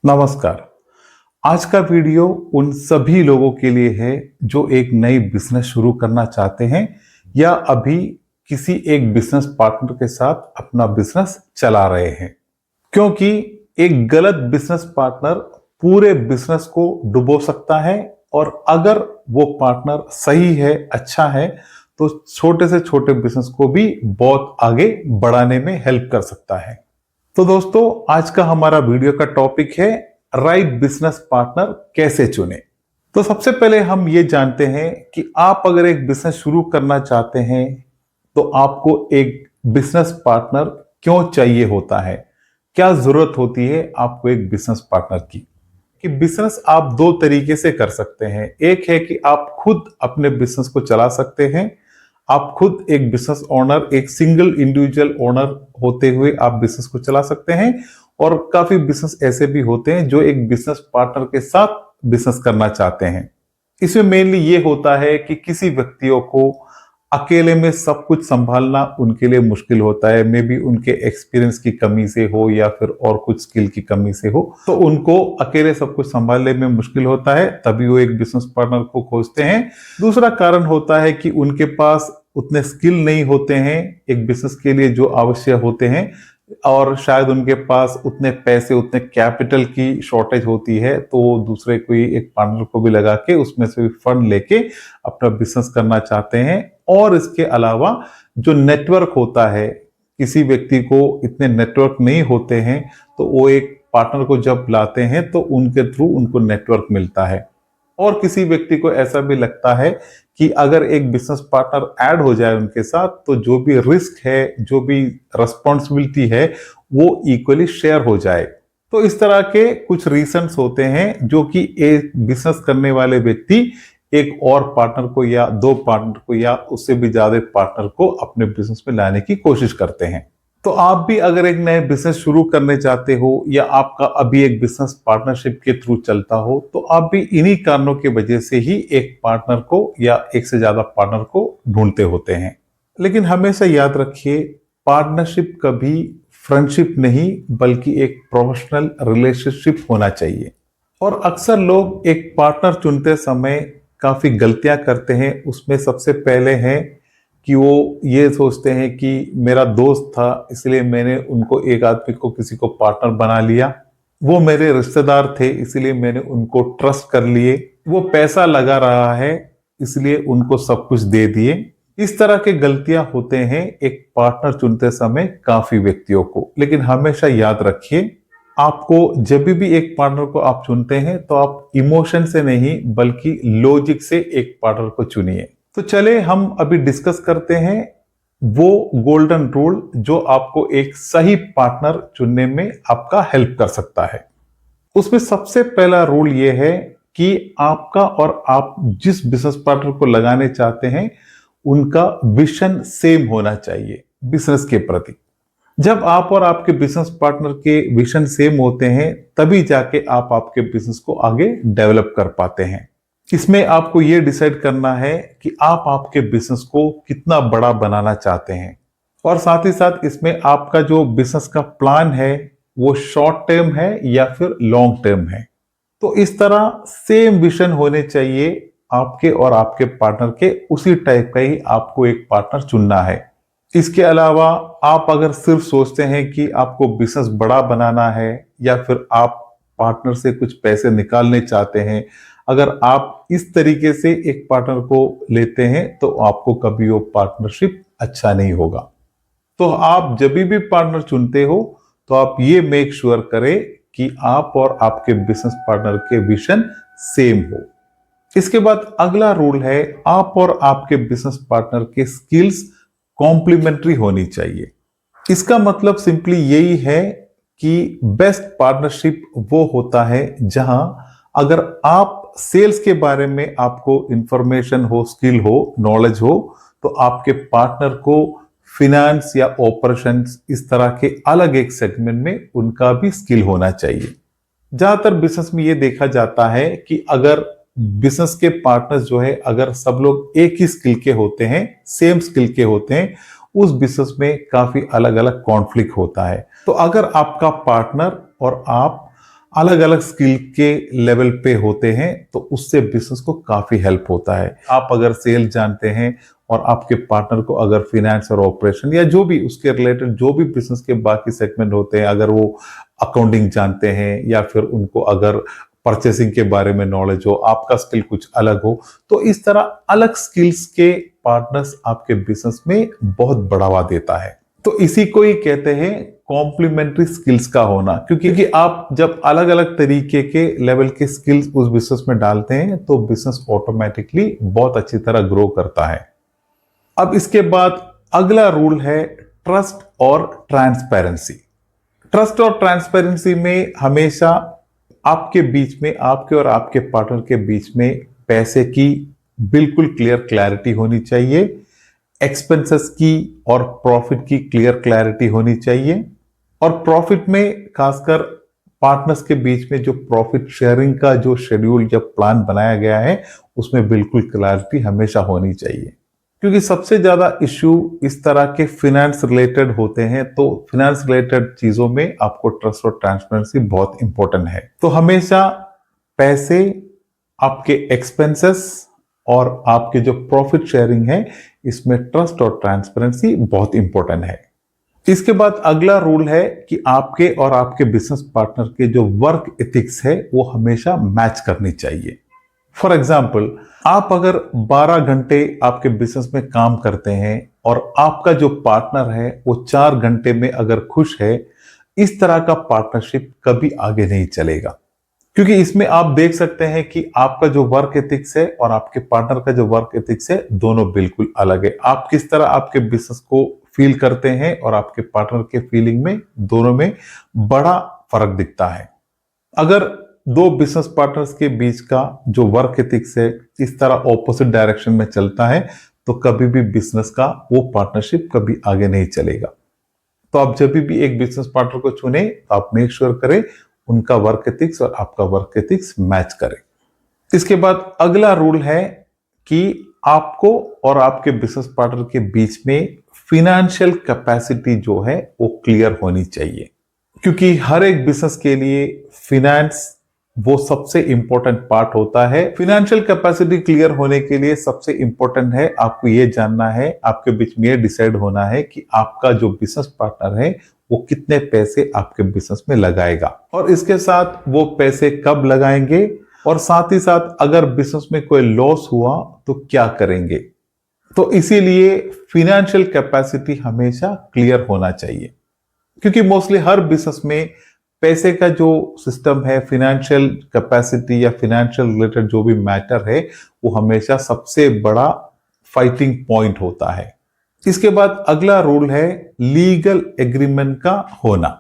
नमस्कार। आज का वीडियो उन सभी लोगों के लिए है जो एक नई बिजनेस शुरू करना चाहते हैं या अभी किसी एक बिजनेस पार्टनर के साथ अपना बिजनेस चला रहे हैं। क्योंकि एक गलत बिजनेस पार्टनर पूरे बिजनेस को डुबो सकता है और अगर वो पार्टनर सही है, अच्छा है, तो छोटे से छोटे बिजनेस को भी बहुत आगे बढ़ाने में हेल्प कर सकता है। तो दोस्तों, आज का हमारा वीडियो का टॉपिक है राइट बिजनेस पार्टनर कैसे चुने। तो सबसे पहले हम ये जानते हैं कि आप अगर एक बिजनेस शुरू करना चाहते हैं तो आपको एक बिजनेस पार्टनर क्यों चाहिए होता है, क्या जरूरत होती है आपको एक बिजनेस पार्टनर की। कि बिजनेस आप दो तरीके से कर सकते हैं। एक है कि आप खुद अपने बिजनेस को चला सकते हैं। आप खुद एक बिजनेस ओनर, एक सिंगल इंडिविजुअल ओनर होते हुए आप बिजनेस को चला सकते हैं। और काफी बिजनेस ऐसे भी होते हैं जो एक बिजनेस पार्टनर के साथ बिजनेस करना चाहते हैं। इसमें मेनली ये होता है कि किसी व्यक्तियों को अकेले में सब कुछ संभालना उनके लिए मुश्किल होता है। मे बी उनके एक्सपीरियंस की कमी से हो या फिर और कुछ स्किल की कमी से हो, तो उनको अकेले सब कुछ संभालने में मुश्किल होता है, तभी वो एक बिजनेस पार्टनर को खोजते हैं। दूसरा कारण होता है कि उनके पास उतने स्किल नहीं होते हैं एक बिजनेस के लिए जो आवश्यक होते हैं, और शायद उनके पास उतने पैसे, उतने कैपिटल की शॉर्टेज होती है, तो वो दूसरे कोई एक पार्टनर को भी लगा के उसमें से भी फंड लेके अपना बिजनेस करना चाहते हैं। और इसके अलावा जो नेटवर्क होता है, किसी व्यक्ति को इतने नेटवर्क नहीं होते हैं, तो वो एक पार्टनर को जब लाते हैं तो उनके थ्रू उनको नेटवर्क मिलता है। और किसी व्यक्ति को ऐसा भी लगता है कि अगर एक बिजनेस पार्टनर ऐड हो जाए उनके साथ, तो जो भी रिस्क है, जो भी रिस्पॉन्सिबिलिटी है, वो इक्वली शेयर हो जाए। तो इस तरह के कुछ रीजंस होते हैं जो कि एक बिजनेस करने वाले व्यक्ति एक और पार्टनर को या दो पार्टनर को या उससे भी ज्यादा पार्टनर को अपने बिजनेस में लाने की कोशिश करते हैं। तो आप भी अगर एक नए बिजनेस शुरू करने चाहते हो या आपका अभी एक बिजनेस पार्टनरशिप के थ्रू चलता हो, तो आप भी इन्हीं कारणों की वजह से ही एक पार्टनर को या एक से ज्यादा पार्टनर को ढूंढते होते हैं। लेकिन हमेशा याद रखिए, पार्टनरशिप कभी फ्रेंडशिप नहीं बल्कि एक प्रोफेशनल रिलेशनशिप होना चाहिए। और अक्सर लोग एक पार्टनर चुनते समय काफी गलतियां करते हैं। उसमें सबसे पहले है कि वो ये सोचते हैं कि मेरा दोस्त था इसलिए मैंने उनको, एक आदमी को, किसी को पार्टनर बना लिया। वो मेरे रिश्तेदार थे इसलिए मैंने उनको ट्रस्ट कर लिए। वो पैसा लगा रहा है इसलिए उनको सब कुछ दे दिए। इस तरह के गलतियां होते हैं एक पार्टनर चुनते समय काफी व्यक्तियों को। लेकिन हमेशा याद रखिए, आपको जब भी एक पार्टनर को आप चुनते हैं तो आप इमोशन से नहीं बल्कि लॉजिक से एक पार्टनर को चुनिए। तो चले हम अभी डिस्कस करते हैं वो गोल्डन रूल जो आपको एक सही पार्टनर चुनने में आपका हेल्प कर सकता है। उसमें सबसे पहला रूल ये है कि आपका और आप जिस बिजनेस पार्टनर को लगाने चाहते हैं उनका विजन सेम होना चाहिए बिजनेस के प्रति। जब आप और आपके बिजनेस पार्टनर के विजन सेम होते हैं तभी जाके आप आपके बिजनेस को आगे डेवलप कर पाते हैं। इसमें आपको यह डिसाइड करना है कि आप आपके बिजनेस को कितना बड़ा बनाना चाहते हैं, और साथ ही साथ इसमें आपका जो बिजनेस का प्लान है वो शॉर्ट टर्म है या फिर लॉन्ग टर्म है। तो इस तरह सेम विजन होने चाहिए आपके और आपके पार्टनर के, उसी टाइप का ही आपको एक पार्टनर चुनना है। इसके अलावा आप अगर सिर्फ सोचते हैं कि आपको बिजनेस बड़ा बनाना है या फिर आप पार्टनर से कुछ पैसे निकालने चाहते हैं, अगर आप इस तरीके से एक पार्टनर को लेते हैं तो आपको कभी वो पार्टनरशिप अच्छा नहीं होगा। तो आप जब भी पार्टनर चुनते हो तो आप ये मेक श्योर करें कि आप और आपके बिजनेस पार्टनर के विजन सेम हो। इसके बाद अगला रूल है, आप और आपके बिजनेस पार्टनर के स्किल्स कॉम्प्लीमेंट्री होनी चाहिए। इसका मतलब सिंपली यही है कि बेस्ट पार्टनरशिप वो होता है जहां अगर आप सेल्स के बारे में आपको इंफॉर्मेशन हो, स्किल हो, नॉलेज हो, तो आपके पार्टनर को फिनेंस या ऑपरेशंस, इस तरह के अलग एक सेगमेंट में उनका भी स्किल होना चाहिए। ज्यादातर बिजनेस में यह देखा जाता है कि अगर बिजनेस के पार्टनर्स जो है, अगर सब लोग एक ही स्किल के होते हैं, सेम स्किल के होते हैं, उस बिजनेस में काफी अलग अलग कॉन्फ्लिक्ट होता है। तो अगर आपका पार्टनर और आप अलग अलग स्किल के लेवल पे होते हैं, तो उससे बिजनेस को काफी हेल्प होता है। आप अगर सेल जानते हैं और आपके पार्टनर को अगर फाइनेंस और ऑपरेशन या जो भी उसके रिलेटेड जो भी बिजनेस के बाकी सेगमेंट होते हैं, अगर वो अकाउंटिंग जानते हैं या फिर उनको अगर परचेसिंग के बारे में नॉलेज हो, आपका स्किल कुछ अलग हो, तो इस तरह अलग स्किल्स के पार्टनर्स आपके बिजनेस में बहुत बढ़ावा देता है। तो इसी को ही कहते हैं कॉम्प्लीमेंट्री स्किल्स का होना, क्योंकि आप जब अलग अलग तरीके के लेवल के स्किल्स उस बिजनेस में डालते हैं तो बिजनेस ऑटोमेटिकली बहुत अच्छी तरह ग्रो करता है। अब इसके बाद अगला रूल है ट्रस्ट और ट्रांसपेरेंसी। ट्रस्ट और ट्रांसपेरेंसी में हमेशा आपके बीच में, आपके और आपके पार्टनर के बीच में पैसे की बिल्कुल क्लैरिटी होनी चाहिए, एक्सपेंसेस की और प्रॉफिट की क्लियरिटी होनी चाहिए, और प्रॉफिट में खासकर पार्टनर्स के बीच में जो प्रॉफिट शेयरिंग का जो शेड्यूल या प्लान बनाया गया है उसमें बिल्कुल क्लैरिटी हमेशा होनी चाहिए। क्योंकि सबसे ज्यादा इश्यू इस तरह के फिनेंस रिलेटेड होते हैं, तो फिनेंस रिलेटेड चीजों में आपको ट्रस्ट और ट्रांसपेरेंसी बहुत इंपॉर्टेंट है। तो हमेशा पैसे, आपके एक्सपेंसेस और आपके जो प्रॉफिट शेयरिंग है, इसमें ट्रस्ट और ट्रांसपेरेंसी बहुत इंपॉर्टेंट है। इसके बाद अगला रूल है कि आपके और आपके बिजनेस पार्टनर के जो वर्क एथिक्स है वो हमेशा मैच करनी चाहिए। फॉर एग्जाम्पल, आप अगर 12 घंटे आपके बिजनेस में काम करते हैं और आपका जो पार्टनर है वो 4 घंटे में अगर खुश है, इस तरह का पार्टनरशिप कभी आगे नहीं चलेगा। क्योंकि इसमें आप देख सकते हैं कि आपका जो वर्क एथिक्स है और आपके पार्टनर का जो वर्क एथिक्स है, दोनों बिल्कुल अलग है। आप किस तरह आपके बिजनेस को फील करते हैं और आपके पार्टनर के फीलिंग में, दोनों में बड़ा फर्क दिखता है। अगर दो बिजनेस पार्टनर्स के बीच का जो वर्क एथिक्स है इस तरह ऑपोजिट डायरेक्शन में चलता है, तो कभी भी बिजनेस का वो पार्टनरशिप कभी आगे नहीं चलेगा। तो आप जब भी एक बिजनेस पार्टनर को चुने तो आप मेक श्योर करें उनका वर्क एथिक्स और आपका वर्क एथिक्स मैच करें। इसके बाद अगला रूल है कि आपको और आपके बिजनेस पार्टनर के बीच में फिनेंशियल कैपेसिटी जो है वो क्लियर होनी चाहिए। क्योंकि हर एक बिजनेस के लिए फिनेंस वो सबसे इंपॉर्टेंट पार्ट होता है। फिनेंशियल कैपेसिटी क्लियर होने के लिए सबसे इंपॉर्टेंट है आपको ये जानना है, आपके बीच में ये डिसाइड होना है कि आपका जो बिजनेस पार्टनर है वो कितने पैसे आपके बिजनेस में लगाएगा, और इसके साथ वो पैसे कब लगाएंगे, और साथ ही साथ अगर बिजनेस में कोई लॉस हुआ तो क्या करेंगे। तो इसीलिए फिनेंशियल कैपेसिटी हमेशा क्लियर होना चाहिए। क्योंकि मोस्टली हर बिजनेस में पैसे का जो सिस्टम है, फिनेंशियल कैपेसिटी या फिनेंशियल रिलेटेड जो भी मैटर है, वो हमेशा सबसे बड़ा फाइटिंग पॉइंट होता है। इसके बाद अगला रूल है लीगल एग्रीमेंट का होना।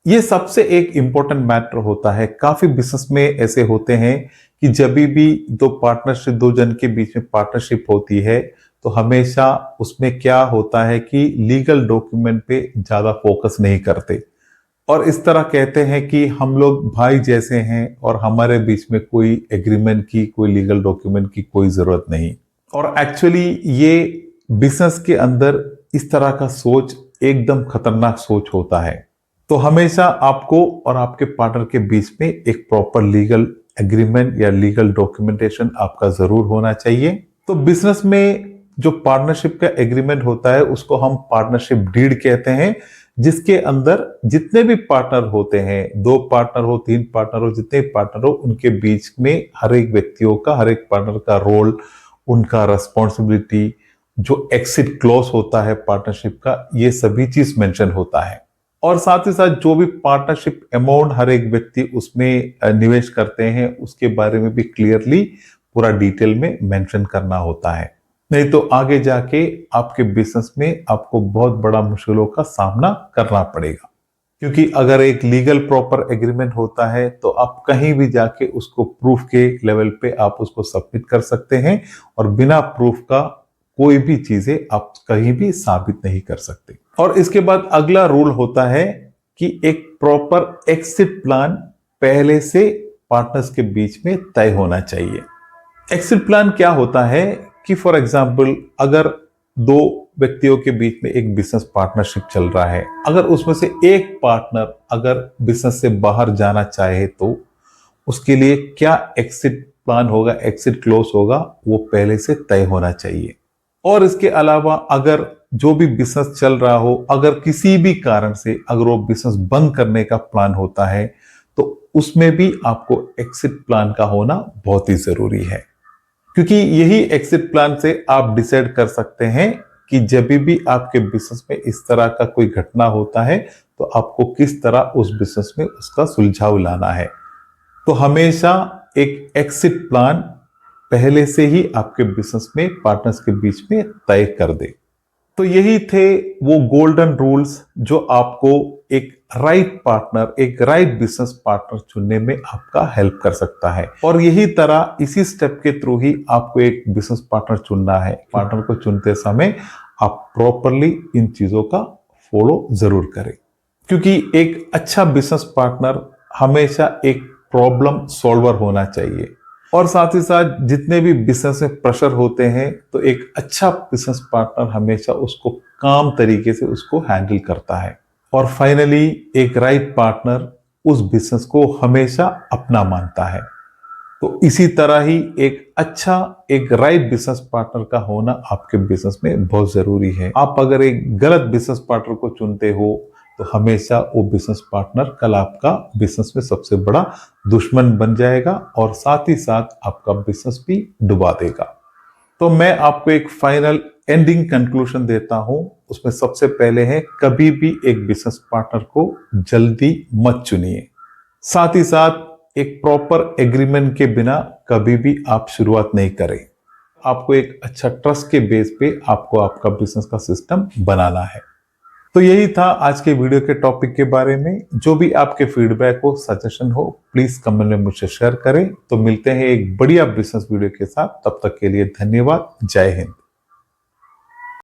ये सबसे एक इंपॉर्टेंट मैटर होता है। काफी बिजनेस में ऐसे होते हैं कि जब भी दो जन के बीच में पार्टनरशिप होती है तो हमेशा उसमें क्या होता है कि लीगल डॉक्यूमेंट पे ज्यादा फोकस नहीं करते, और इस तरह कहते हैं कि हम लोग भाई जैसे हैं और हमारे बीच में कोई एग्रीमेंट की, कोई लीगल डॉक्यूमेंट की कोई जरूरत नहीं। और एक्चुअली ये बिजनेस के अंदर इस तरह का सोच एकदम खतरनाक सोच होता है। तो हमेशा आपको और आपके पार्टनर के बीच में एक प्रॉपर लीगल एग्रीमेंट या लीगल डॉक्यूमेंटेशन आपका जरूर होना चाहिए। तो बिजनेस में जो पार्टनरशिप का एग्रीमेंट होता है उसको हम पार्टनरशिप डीड कहते हैं, जिसके अंदर जितने भी पार्टनर होते हैं, 2 पार्टनर हो, 3 पार्टनर हो, जितने पार्टनर हो, उनके बीच में हर एक व्यक्तियों का, हर एक पार्टनर का रोल, उनका रेस्पॉन्सिबिलिटी, जो एक्सिट क्लॉज होता है पार्टनरशिप का, ये सभी चीज मेंशन होता है। और साथ ही साथ जो भी पार्टनरशिप अमाउंट हर एक व्यक्ति उसमें निवेश करते हैं उसके बारे में भी क्लियरली पूरा डिटेल में मेंशन करना होता है। नहीं तो आगे जाके आपके बिजनेस में आपको बहुत बड़ा मुश्किलों का सामना करना पड़ेगा। क्योंकि अगर एक लीगल प्रॉपर एग्रीमेंट होता है तो आप कहीं भी जाके उसको प्रूफ के लेवल पे आप उसको सबमिट कर सकते हैं, और बिना प्रूफ का कोई भी चीजें आप कहीं भी साबित नहीं कर सकते। और इसके बाद अगला रूल होता है कि एक प्रॉपर एग्जिट प्लान पहले से पार्टनर्स के बीच में तय होना चाहिए। एग्जिट प्लान क्या होता है कि फॉर एग्जाम्पल अगर 2 व्यक्तियों के बीच में एक बिजनेस पार्टनरशिप चल रहा है, अगर उसमें से एक पार्टनर अगर बिजनेस से बाहर जाना चाहे तो उसके लिए क्या एग्जिट प्लान होगा, एग्जिट क्लोज होगा, वो पहले से तय होना चाहिए। और इसके अलावा अगर जो भी बिजनेस चल रहा हो, अगर किसी भी कारण से अगर वो बिजनेस बंद करने का प्लान होता है तो उसमें भी आपको एग्जिट प्लान का होना बहुत ही जरूरी है, क्योंकि यही एग्जिट प्लान से आप डिसाइड कर सकते हैं कि जब भी आपके बिजनेस में इस तरह का कोई घटना होता है तो आपको किस तरह उस बिजनेस में उसका सुलझाव लाना है। तो हमेशा एक एग्जिट प्लान पहले से ही आपके बिजनेस में पार्टनर्स के बीच में तय कर दे। तो यही थे वो गोल्डन रूल्स जो आपको एक राइट पार्टनर, एक राइट बिजनेस पार्टनर चुनने में आपका हेल्प कर सकता है। और यही तरह इसी स्टेप के थ्रू ही आपको एक बिजनेस पार्टनर चुनना है। पार्टनर को चुनते समय आप प्रॉपरली इन चीजों का फॉलो जरूर करें, क्योंकि एक अच्छा बिजनेस पार्टनर हमेशा एक प्रॉब्लम सॉल्वर होना चाहिए। और साथ ही साथ जितने भी बिजनेस में प्रेशर होते हैं तो एक अच्छा बिजनेस पार्टनर हमेशा उसको काम तरीके से उसको हैंडल करता है। और फाइनली एक राइट पार्टनर उस बिजनेस को हमेशा अपना मानता है। तो इसी तरह ही एक अच्छा एक राइट बिजनेस पार्टनर का होना आपके बिजनेस में बहुत जरूरी है। आप अगर एक गलत बिजनेस पार्टनर को चुनते हो तो हमेशा वो बिजनेस पार्टनर कल आपका बिजनेस में सबसे बड़ा दुश्मन बन जाएगा और साथ ही साथ आपका बिजनेस भी डुबा देगा। तो मैं आपको एक फाइनल एंडिंग कंक्लूजन देता हूं। उसमें सबसे पहले है, कभी भी एक बिजनेस पार्टनर को जल्दी मत चुनिए। साथ ही साथ एक प्रॉपर एग्रीमेंट के बिना कभी भी आप शुरुआत नहीं करें। आपको एक अच्छा ट्रस्ट के बेस पे आपको आपका बिजनेस का सिस्टम बनाना है। तो यही था आज के वीडियो के टॉपिक के बारे में। जो भी आपके फीडबैक हो, सजेशन हो, प्लीज कमेंट में मुझसे शेयर करें। तो मिलते हैं एक बढ़िया बिजनेस वीडियो के साथ, तब तक के लिए धन्यवाद। जय हिंद।